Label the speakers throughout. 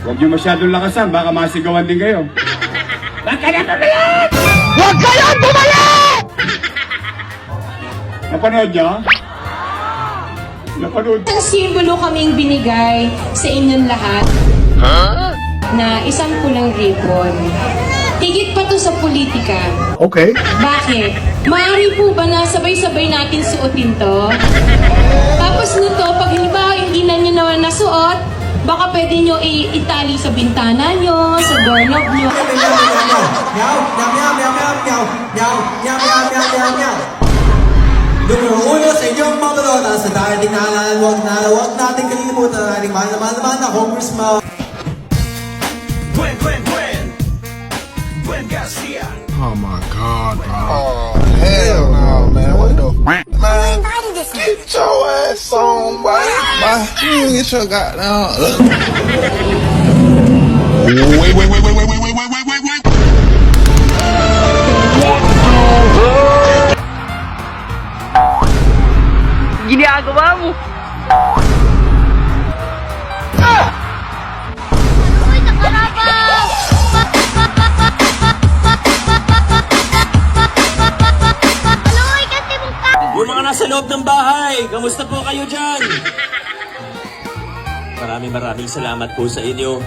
Speaker 1: Huwag niyo masyadong lakasan, baka masigawan din kayo. Huwag ka na tumalit!
Speaker 2: Huwag kayong bumalik!
Speaker 1: Napanood niyo? Napanood.
Speaker 3: Isang simbolo kaming binigay sa inyong lahat na isang pulang ribbon. Higit pa to sa politika.
Speaker 2: Okay.
Speaker 3: Bakit? Maaari po ba na sabay-sabay natin suotin to? Tapos nito, pag halimbawa hindi na nyo naman nasuot, baka pwede nyo itali sa bintana nyo, sa doorknob nyo.
Speaker 4: Numero uno sa inyong mga balona sa darating na halalan, huwag natin kalilimutan ang ating mahal na Congressman Gwen Garcia.
Speaker 2: Oh my God, bro.
Speaker 5: Oh, hell no, man. What the f***? Man, get your ass on, boy. You get your goddamn... Wait.
Speaker 6: Ginagawa mo?
Speaker 7: Yung mga nasa loob ng bahay, kamusta po kayo dyan? Maraming salamat po sa inyo.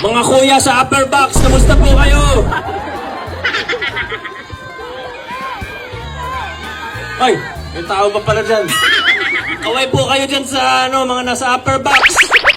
Speaker 7: Mga kuya sa upper box, kamusta po kayo? Ay, may tao pa pala dyan. Kaway po kayo dyan sa mga nasa upper box.